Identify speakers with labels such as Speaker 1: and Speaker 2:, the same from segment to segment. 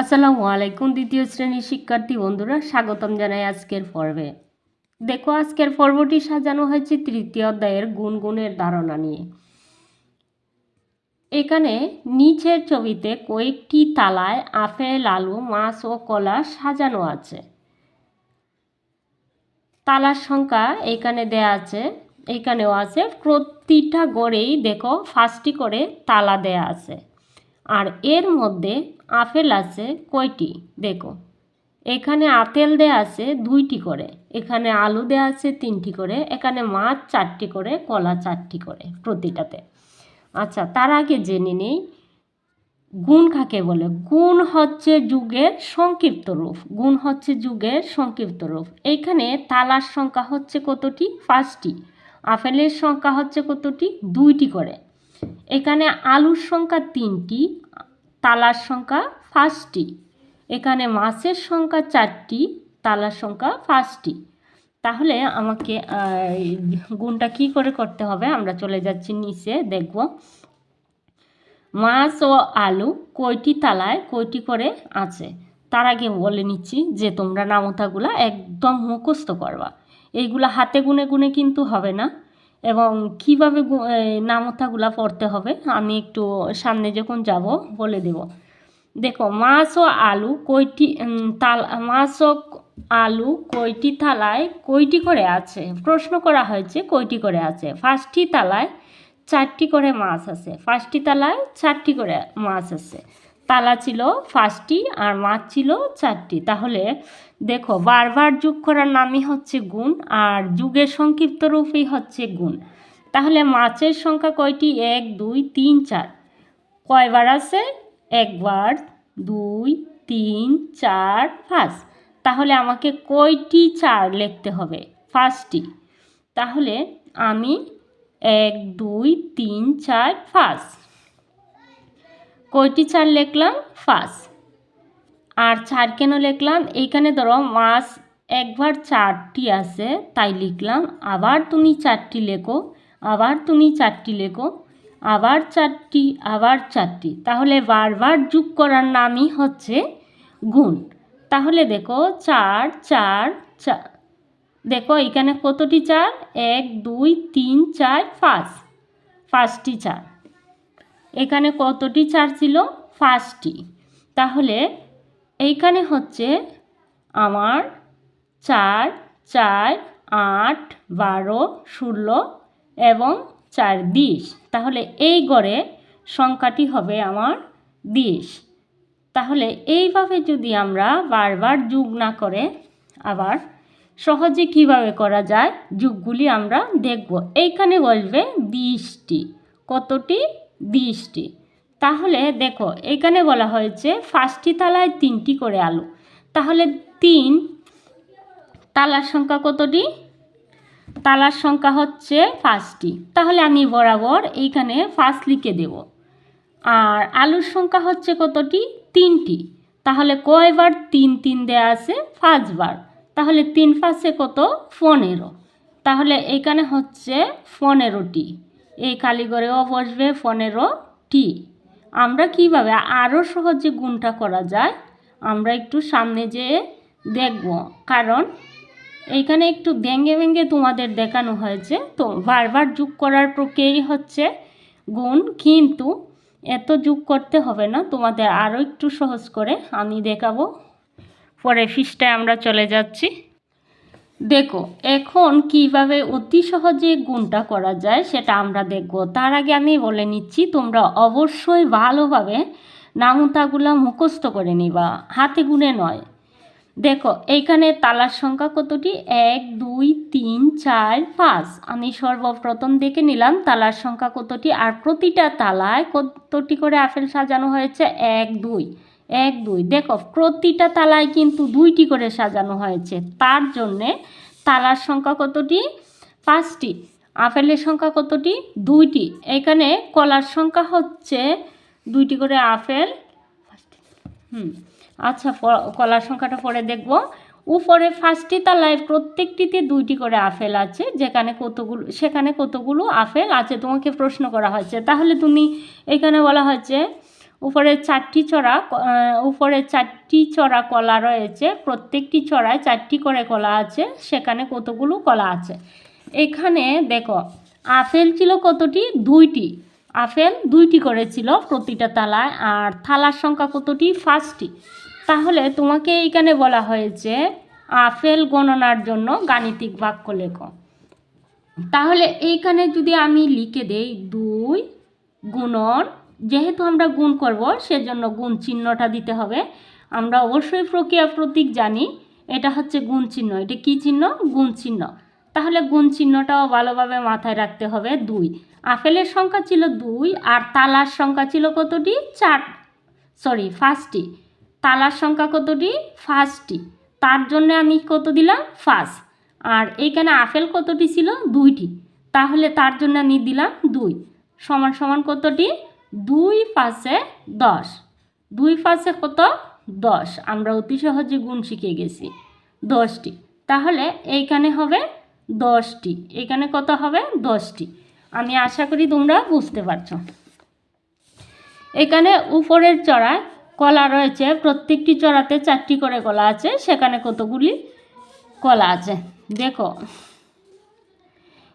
Speaker 1: আসসালামু আলাইকুম দ্বিতীয় শ্রেণীর শিক্ষার্থী বন্ধুরা, স্বাগতম জানাই আজকের পর্বে। দেখো, আজকের পর্বটি সাজানো হয়েছে তৃতীয় অধ্যায়ের গুণগুণের ধারণা নিয়ে। এখানে নিচের ছবিতে কয়েকটি তালায় আপেল, আলু, মাছ ও কলা সাজানো আছে। তালার সংখ্যা এখানে দেয়া আছে, এখানেও আছে। প্রতিটা ঘরেই দেখো 5টি করে তালা দেয়া আছে। আর এর মধ্যে আপেল আছে কয়টি? দেখো, এখানে আপেল দেয়া আছে 2টি করে, এখানে আলু দেয়া আছে 3টি করে, এখানে মাছ 4টি করে, কলা 4টি করে প্রতিটাতে। আচ্ছা, তার আগে জেনে নেই গুণ কাকে বলে। গুণ হচ্ছে যুগের সংক্ষিপ্ত রূপ। গুণ হচ্ছে যুগের সংক্ষিপ্ত রূপ। এইখানে তালার সংখ্যা হচ্ছে কতটি? 5টি। আপেলের সংখ্যা হচ্ছে কতটি? 2টি করে। এখানে আলুর সংখ্যা 3টি, তালার সংখ্যা 5টি। এখানে মাছের সংখ্যা 4টি, তালার সংখ্যা 5টি। তাহলে আমাকে গুণটা কি করে করতে হবে? আমরা চলে যাচ্ছি নিচে, দেখব মাছ ও আলু কয়টি তালায় কয়টি করে আছে। তার আগে বলে নিচ্ছি যে তোমরা নামতাগুলা একদম মুখস্থ করবা। এইগুলা হাতে গুনে গুনে কিন্তু হবে না। এবং কীভাবে নামতাগুলা পড়তে হবে আমি একটু সামনে যখন যাব বলে দেব। দেখো, মাছ ও আলু কয়টি মাছ ও আলু কয়টি থালায় কয়টি করে আছে? প্রশ্ন করা হয়েছে কয়টি করে আছে। 5টি তালায় 4টি করে মাছ আছে। 5টি তালায় 4টি করে মাছ আছে। তালা ছিল 5টি আর মাছ ছিল 4টি। তাহলে দেখো, বারবার যোগ করার নামই হচ্ছে গুণ, আর যুগের সংক্ষিপ্ত রূপই হচ্ছে গুণ। তাহলে মাছের সংখ্যা কয়টি? 1 2 3 4। কয়বার আছে? 1 বার, 2 3 4 5। তাহলে আমাকে কয়টি 4 লিখতে হবে? 5টি। তাহলে আমি 1 2 3 4 5 কয়টি 4 লিখলাম? 5। আর 4 কেন লিখলাম? এইখানে ধরো মাছ একবার 4টি আছে তাই লিখলাম। আবার তুমি 4টি লেখো, আবার তুমি 4টি লেখো, আবার 4টি, আবার 4টি। তাহলে বারবার যোগ করার নামই হচ্ছে গুণ। তাহলে দেখো 4 4 4। দেখো এখানে কতটি 4? 1 2 3 4 5। 5টি 4। এখানে কতটি 4 ছিল? 5টি। তাহলে এইখানে হচ্ছে আমার 4 4 8 12 16 এবং 4 20। তাহলে এই গড়ে সংখ্যাটি হবে আমার 20। তাহলে এইভাবে যদি আমরা বারবার যোগ না করে আবার সহজে কিভাবে করা যায় যোগগুলি আমরা দেখব। এইখানে বসবে 20টি। কতটি? 20টি। তাহলে দেখো, এখানে বলা হয়েছে 5টি তালায় 3টি করে আলু। তাহলে 3 তালার সংখ্যা কতটি? তালার সংখ্যা হচ্ছে 5টি। তাহলে আমি বরাবর এইখানে 5 লিখে দেব। আর আলুর সংখ্যা হচ্ছে কতটি? 3টি। তাহলে কয়বার 3 3 দেয়া আছে? 5 বার। তাহলে 3 5 কত? 15। তাহলে এখানে হচ্ছে 15টি। এই কালীঘরেও বসবে 15টি। আমরা কিভাবে আরও সহজে গুণটা করা যায় আমরা একটু সামনে যেয়ে দেখব, কারণ এইখানে একটু ভেঙে ভেঙে তোমাদের দেখানো হয়েছে। তো বারবার যোগ করার প্রক্রিয়াই হচ্ছে গুণ, কিন্তু এত যোগ করতে হবে না, তোমাদের আরও একটু সহজ করে আমি দেখাবো। পরে পৃষ্ঠায় আমরা চলে যাচ্ছি। দেখো, এখন কিভাবে অতি সহজে গুণটা করা যায় সেটা আমরা দেখব। তার আগে আমি বলে নিচ্ছি, তোমরা অবশ্যই ভালোভাবে নামতাগুলো মুখস্থ করে নিবা, হাতে গুনে নয়। দেখো, এইখানে তালার সংখ্যা কতটি? 1 2 3 4 5। আমি সর্বপ্রথম দেখে নিলাম তালার সংখ্যা কতটি, আর প্রতিটা তালায় কতটি করে আপেল সাজানো হয়েছে? 1 2 1 2। দেখো, প্রতিটা তালায় কিন্তু 2টি করে সাজানো হয়েছে। তার জন্যে তালার সংখ্যা কতটি? 5টি। আপেলের সংখ্যা কতটি? 2টি। এখানে কলার সংখ্যা হচ্ছে 2টি করে আপেল। আচ্ছা, কলার সংখ্যাটা পরে দেখব। উপরে 5টি তালায় প্রত্যেকটিতে 2টি করে আপেল আছে, সেখানে কতগুলো আপেল আছে তোমাকে প্রশ্ন করা হয়েছে। তাহলে তুমি এখানে বলা হয়েছে উপরে 4টি চড়া উপরে 4টি চড়া কলা রয়েছে, প্রত্যেকটি চড়ায় 4টি করে কলা আছে। সেখানে কতগুলো কলা আছে? এখানে দেখো আপেল ছিল কতটি? 2টি। আপেল 2টি করেছিল প্রতিটা তালায়। আর থালার সংখ্যা কতটি? 5টি। তাহলে তোমাকে এইখানে বলা হয়েছে আপেল গণনার জন্য গাণিতিক বাক্য লেখো। তাহলে এইখানে যদি আমি লিখে দেই 2 গুণন, যেহেতু আমরা গুণ করব সেজন্য গুণ চিহ্নটা দিতে হবে। আমরা অবশ্যই প্রক্রিয়া প্রতীক জানি, এটা হচ্ছে গুণ চিহ্ন। এটা কি চিহ্ন? গুণ চিহ্ন। তাহলে গুণ চিহ্নটাও ভালোভাবে মাথায় রাখতে হবে। 2, আপেলের সংখ্যা ছিল 2 আর তালার সংখ্যা ছিল কতটি? 5টি। তালার সংখ্যা কতটি? 5টি। তার জন্য আমি কত দিলাম? 5। আর এইখানে আপেল কতটি ছিল? 2টি। তাহলে তার জন্য আমি দিলাম 2 সমান সমান কতটি? 2 5 10। 2 5 কত? 10। আমরা অতি সহজে গুণ শিখে গেছি। 10টি। তাহলে এইখানে হবে 10টি। এখানে কত হবে? 10টি। আমি আশা করি তোমরা বুঝতে পারছো। এখানে উপরের চড়ায় কলা রয়েছে, প্রত্যেকটি চড়াতে 4টি করে কলা আছে। সেখানে কতগুলি কলা আছে দেখো।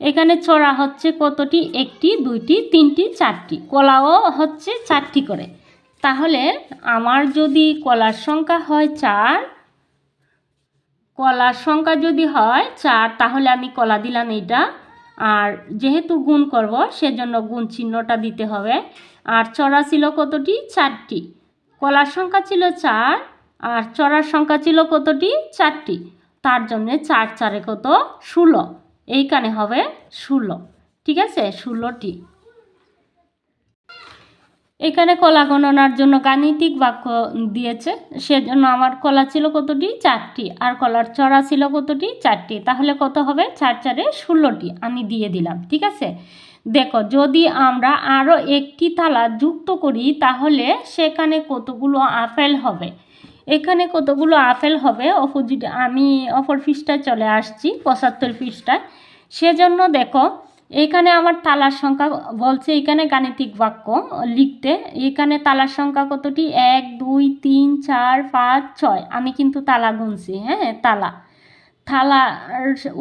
Speaker 1: এখানে চড়া হচ্ছে কতটি? 1টি, 2টি, 3টি, 4টি। কলাও হচ্ছে 4টি করে। তাহলে আমার যদি কলার সংখ্যা হয় 4, কলার সংখ্যা যদি হয় 4, তাহলে আমি কলা দিলাম এইটা। আর যেহেতু গুণ করব সেজন্য গুণ চিহ্নটা দিতে হবে। আর চড়া ছিল কতটি? 4টি। কলার সংখ্যা ছিল 4 আর চড়ার সংখ্যা ছিল কতটি? 4টি। তার জন্যে 4 4 কত? 16। এইখানে হবে 16। ঠিক আছে, 16টি। এখানে কলা গণনার জন্য গাণিতিক বাক্য দিয়েছে, সেজন্য আমার কলা ছিল কতটি? 4টি। আর কলার চড়া ছিল কতটি? 4টি। তাহলে কত হবে? 4 4 16টি আমি দিয়ে দিলাম। ঠিক আছে, দেখো যদি আমরা আরও একটি তালা যুক্ত করি তাহলে সেখানে কতগুলো আপেল হবে? এখানে কতগুলো আপেল হবে? অপোজিট আমি অপর পৃষ্ঠায় চলে আসছি, 75 পৃষ্ঠায়। সেজন্য দেখো এখানে আমার তালার সংখ্যা বলছে, এখানে গাণিতিক বাক্য লিখতে। এখানে তালার সংখ্যা কতটি? 1 2 3 4 5 6। আমি কিন্তু তালা গুনছি। হ্যাঁ, থালার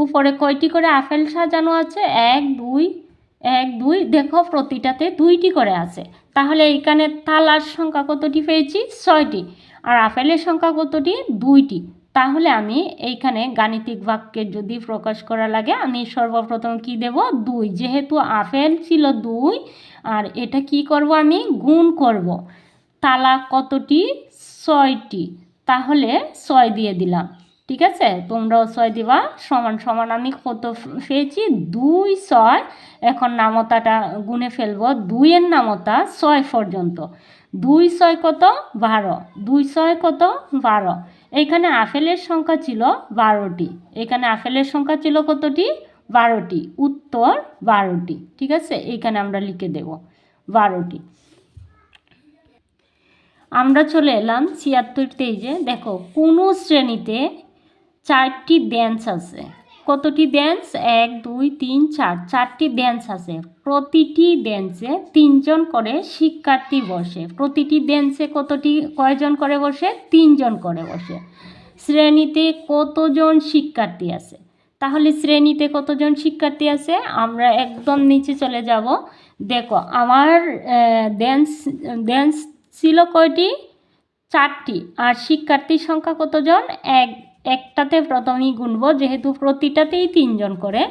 Speaker 1: উপরে কয়টি করে আপেল সাজানো আছে? 1 2 1 2। দেখো প্রতিটাতে 2টি করে আছে। তাহলে এখানে তালার সংখ্যা কতটি পেয়েছি? 6টি। আর আপেলের সংখ্যা কতটি? 2টি। তাহলে আমি এইখানে গাণিতিক বাক্যে যদি প্রকাশ করা লাগে আমি সর্বপ্রথম কি দেব? 2। যেহেতু আপেল ছিল 2 আর এটা কি করব? আমি গুণ করব। তালা কতটি? 6টি। তাহলে 6 দিয়ে দিলাম। ঠিক আছে, তোমরাও 6 দিবা। সমান সমান আমি কত পেয়েছি? 2 6। এখন নামতাটা গুনে ফেলবো। 2 এর নামতা 6 পর্যন্ত। 2 6 কত? 12। 2 6 কত? 12। এইখানে আপেলের সংখ্যা ছিল 12টি। এখানে আপেলের সংখ্যা ছিল কতটি? 12টি। উত্তর 12টি। ঠিক আছে, এইখানে আমরা লিখে দেব 12টি। আমরা চলে এলাম 76 পেজে। দেখো কোনো শ্রেণীতে 4টি বেঞ্চ আছে। কতটি বেঞ্চ? 1 2 3 4। 4টি বেঞ্চ আছে। প্রতিটি বেঞ্চে 3 জন করে শিক্ষার্থী বসে। প্রতিটি বেঞ্চে কয়জন করে বসে? 3 জন করে বসে। শ্রেণীতে কতজন শিক্ষার্থী আছে? তাহলে শ্রেণীতে কতজন শিক্ষার্থী আছে? আমরা একদম নিচে চলে যাব। দেখো আমার বেঞ্চ ছিল কয়টি? 4টি। আর শিক্ষার্থীর সংখ্যা কতজন? একটাতে প্রথমেই গুনব, যেহেতু প্রতিটাতেই 3 জন করে।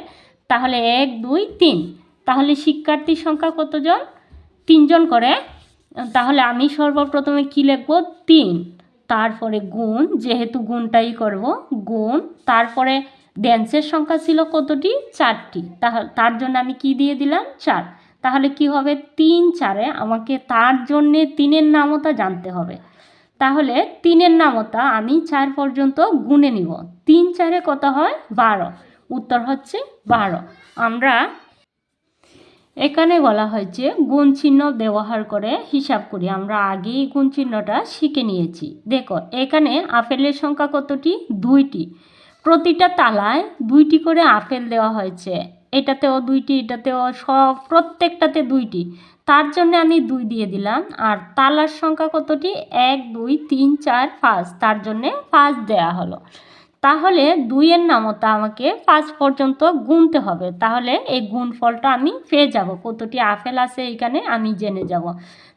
Speaker 1: তাহলে 1 2 3। তাহলে শিক্ষার্থীর সংখ্যা কতজন? 3 জন করে। তাহলে আমি সর্বপ্রথমে কি লিখব? 3। তারপরে গুণ, যেহেতু গুণটাই করব, গুণ। তারপরে বেঞ্চের সংখ্যা ছিল কতটি? 4টি। তার জন্য আমি কি দিয়ে দিলাম? 4। তাহলে কি হবে? 3 4। আমাকে তার জন্যে 3-এর নামতা জানতে হবে। তাহলে 3-এর নামতা আমি 4 পর্যন্ত গুনে নিব। 3 4 কত হয়? 12। উত্তর হচ্ছে 12। আমরা এখানে বলা হয়েছে গুণ চিহ্ন ব্যবহার করে হিসাব করি। আমরা আগেই গুণ চিহ্নটা শিখে নিয়েছি। দেখো এখানে আপেলের সংখ্যা কতটি? 2টি। প্রতিটা তালায় 2টি করে আপেল দেওয়া হয়েছে। এটাতেও 2টি, এটাতেও সব প্রত্যেকটাতে 2টি, তার জন্য আমি 2 দিয়ে দিলাম। আর তালার সংখ্যা কতটি? 1 2 3 4 5, তার জন্যে 5 দেয়া হলো। তাহলে 2-এর নামতা আমাকে 5 পর্যন্ত গুনতে হবে, তাহলে এই গুণফলটা আমি পেয়ে যাব। কতটি আপেল আছে এখানে আমি জেনে যাব।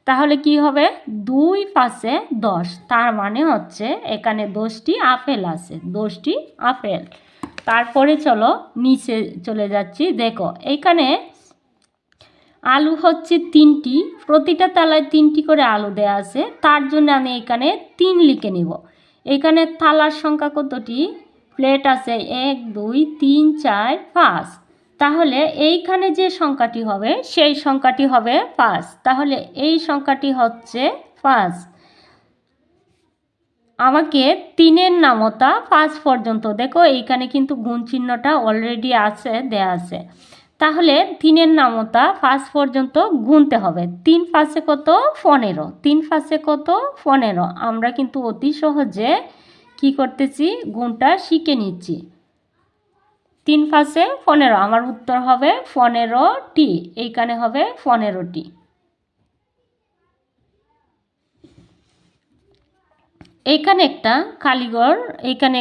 Speaker 1: তাহলে কি হবে? 2 5 10, তার মানে হচ্ছে এখানে 10টি আপেল আছে, 10টি আপেল। তারপরে চলো নিচে চলে যাচ্ছি। দেখো এইখানে আলু হচ্ছে 3টি, প্রতিটা তালায় 3টি করে আলু দেয়া আছে, তার জন্য আমি এখানে 3 লিখে নিব। এখানে থালার সংখ্যা কতটি? প্লেট আছে 1 2 3 4 5, তাহলে এইখানে যে সংখ্যাটি হবে সেই সংখ্যাটি হবে 5, তাহলে এই সংখ্যাটি হচ্ছে 5। আমাকে 3-এর নামতা 5 পর্যন্ত, দেখো এইখানে কিন্তু গুণ চিহ্নটা অলরেডি আছে, দেয়া আছে। তাহলে 3-এর নামতা 5 পর্যন্ত গুনতে হবে। 3 5 কত? 15, 3 5 কত? 15। আমরা কিন্তু অতি সহজে কি করতেছি? গুণটা শিখে নিচ্ছি। 3 5 15, আমার উত্তর হবে 15টি, এইখানে হবে 15টি। এইখানে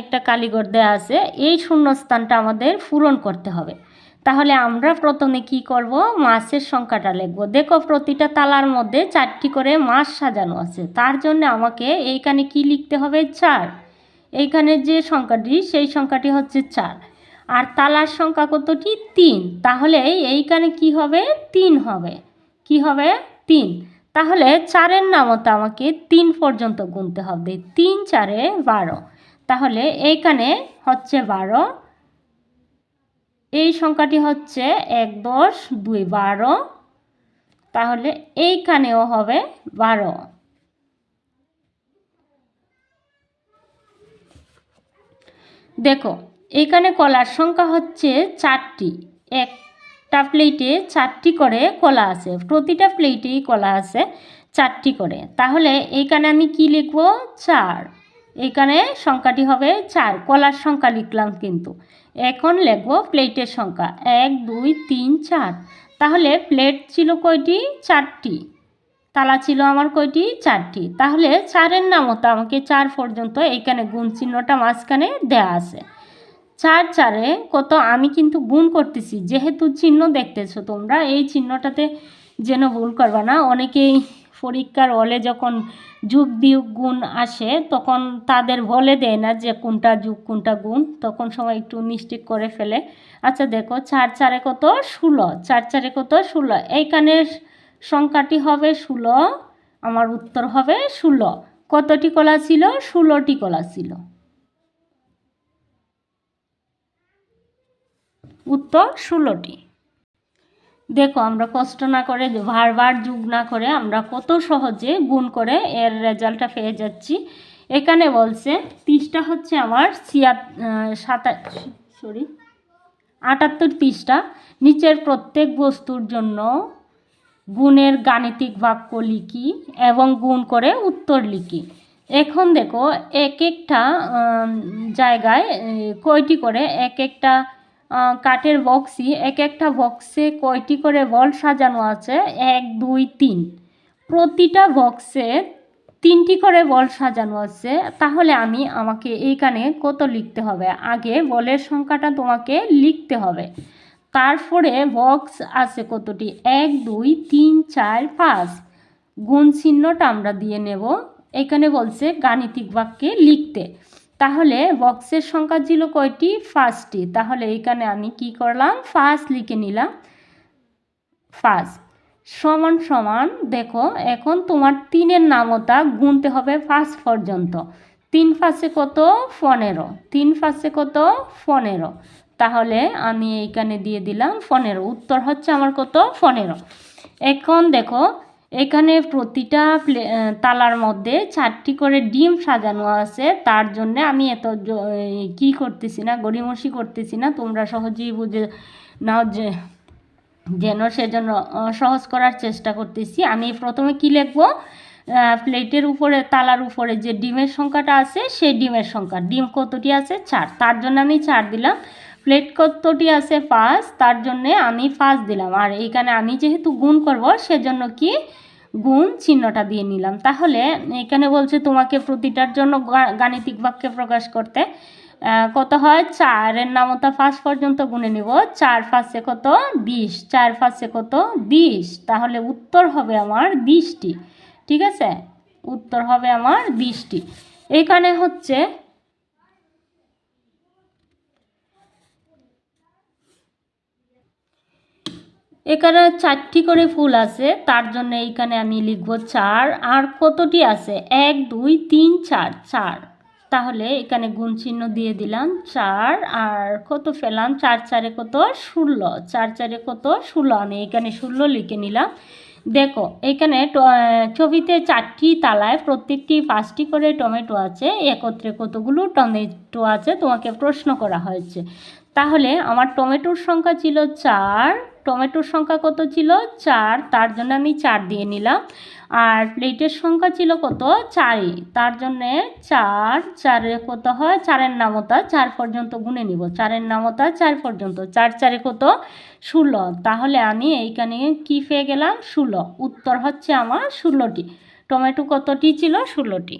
Speaker 1: একটা কালীঘর দেয়া আছে, এই শূন্যস্থানটা আমাদের পূরণ করতে হবে। তাহলে আমরা প্রথমে কি করব? মাছের সংখ্যাটা লিখব। দেখো প্রতিটা তালার মধ্যে 4টি করে মাছ সাজানো আছে, তার জন্য আমাকে এইখানে কি লিখতে হবে? 4। এইখানে যে সংখ্যাটি সেই সংখ্যাটি হচ্ছে 4। আর তালার সংখ্যা কতটি? 3, তাহলে এইখানে কি হবে? 3 হবে। কি হবে? 3। তাহলে 4-এর নামতা আমাকে 3 পর্যন্ত গুনতে হবে। 3 4 12, তাহলে এইখানে হচ্ছে 12, এই সংখ্যাটি হচ্ছে 1 10 2 12, তাহলে এইখানেও হবে 12। দেখো এইখানে কলার সংখ্যা হচ্ছে 4টি, একটা প্লেটে 4টি করে কলা আছে, প্রতিটা প্লেটেই কলা আছে 4টি করে, তাহলে এইখানে আমি কি লিখব? 4। এইখানে সংখ্যাটি হবে 4, কলার সংখ্যা লিখলাম কিন্তু। এখন লিখব প্লেটের সংখ্যা 1 2 3 4, তাহলে প্লেট ছিল কয়টি? 4টি, তালা ছিল আমার কয়টি? 4টি, তাহলে 4-এর নামতা আমাকে 4 পর্যন্ত, এইখানে গুণ চিহ্নটা মাঝখানে দেয়া আছে। 4 4 কত? আমি কিন্তু গুণ করতেছি, যেহেতু চিহ্ন দেখতেছো তোমরা, এই চিহ্নটাতে যেন ভুল করবা না। অনেকেই পরীক্ষার হলে যখন যোগ বিয়োগ গুণ আসে তখন তাদের বলে দেয় না যে কোনটা যোগ কোনটা গুণ, তখন সময় একটু মিস্টেক করে ফেলে। আচ্ছা দেখো 4 4 কত? 16, 4 4 কত? 16, এইখানে সংখ্যাটি হবে 16, আমার উত্তর হবে 16। কতটি কলা ছিল? 16টি কলা ছিল, উত্তর 16টি। দেখো আমরা কষ্ট না করে, বারবার যোগ না করে আমরা কত সহজে গুণ করে এর রেজাল্টটা পেয়ে যাচ্ছি। এখানে বলছে 30টা হচ্ছে আমার 78 পৃষ্ঠা। নিচের প্রত্যেক বস্তুর জন্য গুণের গাণিতিক বাক্য লিখি এবং গুণ করে উত্তর লিখি। এখন দেখো এক একটা জায়গায় কয়টি করে, এক একটা কাঠের বক্সই, এক একটা বক্সে কয়টি করে বল সাজানো আছে? 1 2 3, প্রতিটা বক্সে 3টি করে বল সাজানো আছে। তাহলে আমাকে এইখানে কত লিখতে হবে? আগে বলের সংখ্যাটা তোমাকে লিখতে হবে, তারপরে বক্স আছে কতটি? 1 2 3 4 5, গুণ চিহ্নটা আমরা দিয়ে নেব। এখানে বলছে গাণিতিক বাক্যে লিখতে, তাহলে বক্সের সংখ্যা ছিল কয়টি? 5টি, তাহলে এইখানে আমি কি করলাম? 5 লিখে নিলাম। 5 সমান সমান, দেখো এখন তোমার 3-এর নামতা গুনতে হবে 5 পর্যন্ত। 3 5 কত? 15, 3 5 কত? 15, তাহলে আমি এইখানে দিয়ে দিলাম 15, উত্তর হচ্ছে আমার কত? 15। এখন দেখো এখানে প্রতিটা তালার মধ্যে 4টি করে ডিম সাজানো আছে, তার জন্য আমি এত কি করতেছি না, গড়িমসি করতেছি না, তোমরা সহজেই বুঝে নাও যেন সেজন্য সহজ করার চেষ্টা করতেছি। আমি প্রথমে কি লিখব? প্লেটের উপরে, তালার উপরে যে ডিমের সংখ্যাটা আছে সেই ডিমের সংখ্যা, ডিম কতটি আছে? 4, তার জন্য আমি 4 দিলাম। প্লেট কতটি আছে 5, তার জন্যে আমি 5 দিলাম। আর এইখানে আমি যেহেতু গুণ করব সেজন্য কি গুণ চিহ্নটা দিয়ে নিলাম। তাহলে এখানে বলছে তোমাকে প্রতিটার জন্য গাণিতিক বাক্যে প্রকাশ করতে। কত হয় 4 এর নামতা 5 পর্যন্ত গুণে নিব। 4 5 কত 20, 4 5 কত 20। তাহলে উত্তর হবে আমার 20টি। ঠিক আছে, উত্তর হবে আমার 20টি। এখানে হচ্ছে এখানে 4টি করে ফুল আছে, তার জন্য এইখানে আমি লিখব 4। আর কতটি আছে 1 2 3 4, 4। তাহলে এখানে গুণ চিহ্ন দিয়ে দিলাম 4। আর কত পেলাম 4 4 কত 16, 4 4 কত 16। আমি এখানে 16 লিখে নিলাম। দেখো এখানে ছবিতে 4টি তালায় প্রত্যেকটি 5টি করে টমেটো আছে, একত্রে কতগুলো টমেটো আছে তোমাকে প্রশ্ন করা হয়েছে। তাহলে আমার টমেটোর সংখ্যা ছিল 4, টমেটোর সংখ্যা কত ছিল 4, তার জন্য আমি 4 দিয়ে নিলাম। আর প্লেটের সংখ্যা ছিল কত 4ই, তার জন্যে 4 4 কত হয় 4 নামতা 4 পর্যন্ত গুণে নিব। 4 নামতা 4 পর্যন্ত, 4 4 কত 16। তাহলে আমি এইখানে কি পেয়ে গেলাম 16। উত্তর হচ্ছে আমার 16টি। টমেটো কতটি ছিল 16টি।